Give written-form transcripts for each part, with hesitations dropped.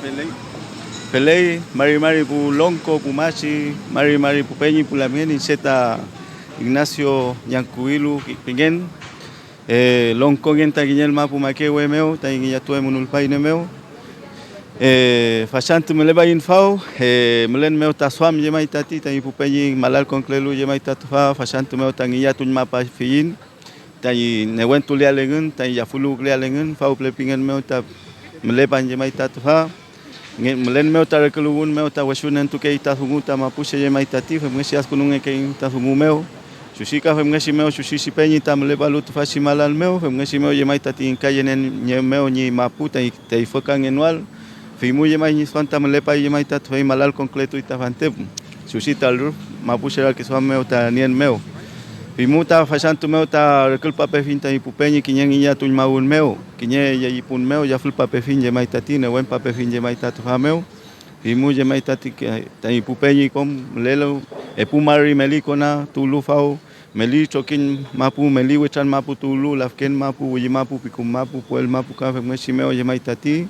Pelei. Pelei, mari pu lonco, pumachi, mari pupeñi, pulamien, incheta Ignacio Ñancuilu, pingen, lonco genta guiñel mapu maquehue meu, ta guiña tuve munulpaine meu. Fachante me leva infao, melen meu ta swam yemai tati, ta pupeñi malal conclelu yemai tatufa, fachante meu ta guiña tuñ mapa fiin, ta newen tulia lengen, ta yafulu glia lengen, fau plepingen meu ta melepan yemai tatufa. Melen meu ta rekelugun meu ta washunen tu kei ta hungu ta mapuche yemai tati, femngesi askunung kei ta hungu meu. Shushika femngesi meu shushi peñi ta melepa lutu fashi malal meu, femngesi meu yemai tati in kayenen nye meu ni maputa y te ifokan enual. Fimu yemai ni swanta melepa yemai tatu fei malal concreto ita fante. Shushita al mapuche al que swan meu ta nien meu. Fimuta fashantu meu ta rekel pape finta y pupeñi kiñen iya tuñ maun meu, kiñe ya ipun meu ya ful pape fin yemai tati ne buen pape fin yemai tatu fa meu. Fimu yemai tati ta y pupeñi com lelo epumari melikona tulu fau meli chokin mapu meli wechan mapu tulu lafken mapu yimapu pikum mapu puel mapu ka femngeshi meu yemai tati.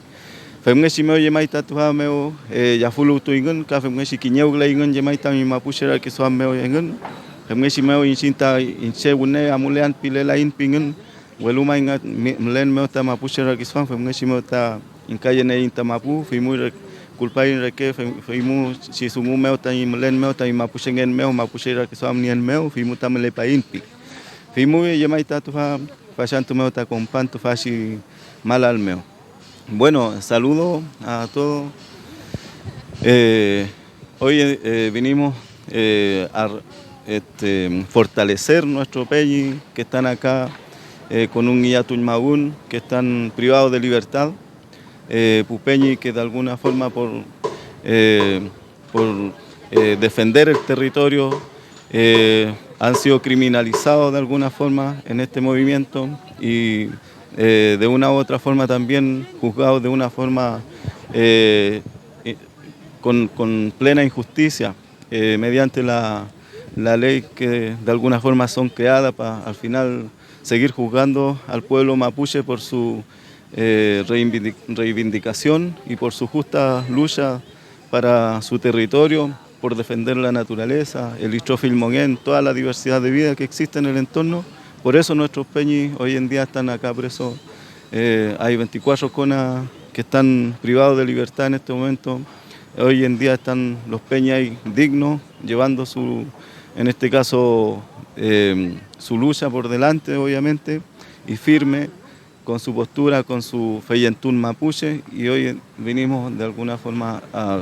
Femngeshi meu yemai tatu fa meu ya fulu tuingen ka femngeshi kiñeu gleingen yemai tami mapu shera que swan meu yengen. Femngesi meu incinta inche une amulean pilela in pingen weluma ingat melen meu ta mapuchera kiswan femngesi meu ta inkayene inta mapu fimu kulpai reke fimu si sumu meu ta melen meu ta mapuchengen meu mapuchera kiswan nien meu fimu ta melepa inpi fimu yemai ta tu fa fashantu meu ta companto fashi malal meu. Bueno, saludo a todos. Hoy vinimos a fortalecer nuestro peñi que están acá con un guía tuñmaún que están privados de libertad, pupeñi que de alguna forma por defender el territorio han sido criminalizados de alguna forma en este movimiento y de una u otra forma también juzgados de una forma con plena injusticia mediante la ley que de alguna forma son creadas para al final seguir juzgando al pueblo mapuche por su reivindicación y por su justa lucha para su territorio, por defender la naturaleza, el istrofilmonén, toda la diversidad de vida que existe en el entorno. Por eso nuestros peñis hoy en día están acá presos. Hay 24 conas que están privados de libertad en este momento. Hoy en día están los peñas dignos, llevando en este caso, su lucha por delante, obviamente, y firme, con su postura, con su feyentún mapuche, y hoy vinimos de alguna forma a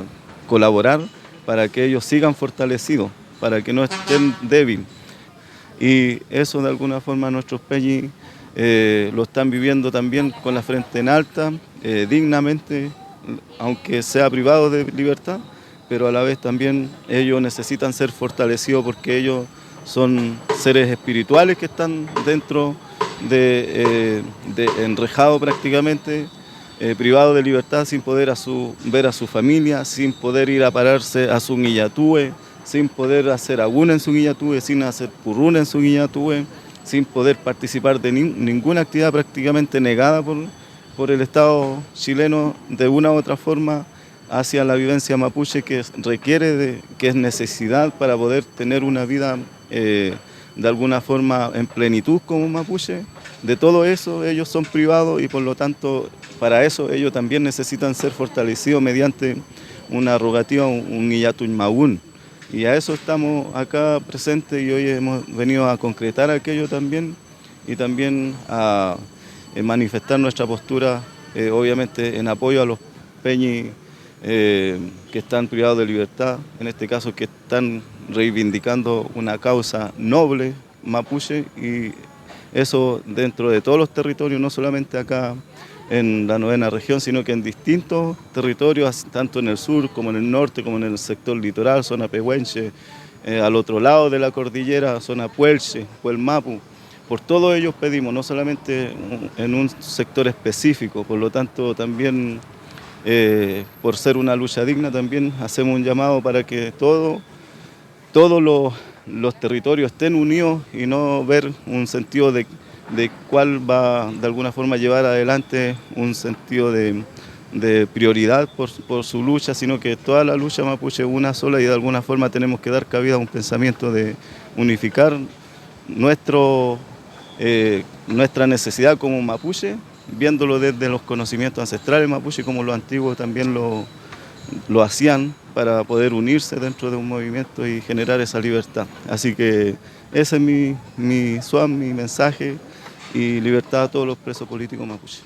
colaborar para que ellos sigan fortalecidos, para que no estén débiles. Y eso de alguna forma nuestros peñis lo están viviendo también con la frente en alta, dignamente, aunque sea privado de libertad, pero a la vez también ellos necesitan ser fortalecidos porque ellos son seres espirituales que están dentro de enrejados prácticamente, privados de libertad, sin poder ver a su familia, sin poder ir a pararse a su guillatúe, sin poder hacer agún en su guillatúe, sin hacer purrún en su guillatúe, sin poder participar de ninguna actividad prácticamente negada por el Estado chileno de una u otra forma hacia la vivencia mapuche que requiere, que es necesidad para poder tener una vida de alguna forma en plenitud como mapuche. De todo eso ellos son privados y por lo tanto para eso ellos también necesitan ser fortalecidos mediante una rogativa, un Iyatuñmaún. Y a eso estamos acá presentes y hoy hemos venido a concretar aquello también y también a manifestar nuestra postura, obviamente en apoyo a los peñis que están privados de libertad, en este caso que están reivindicando una causa noble mapuche, y eso dentro de todos los territorios, no solamente acá en la 9ª región, sino que en distintos territorios, tanto en el sur como en el norte, como en el sector litoral, zona pehuenche, al otro lado de la cordillera, zona puelche, puelmapu. Por todo ello pedimos, no solamente en un sector específico, por lo tanto también por ser una lucha digna también hacemos un llamado para que todos los territorios estén unidos y no ver un sentido de cuál va de alguna forma a llevar adelante un sentido de de prioridad por su lucha, sino que toda la lucha mapuche es una sola y de alguna forma tenemos que dar cabida a un pensamiento de unificar nuestra necesidad como mapuche, viéndolo desde los conocimientos ancestrales mapuche, como los antiguos también lo hacían, para poder unirse dentro de un movimiento y generar esa libertad. Así que ese es mi SWAM, mi mensaje, y libertad a todos los presos políticos mapuche.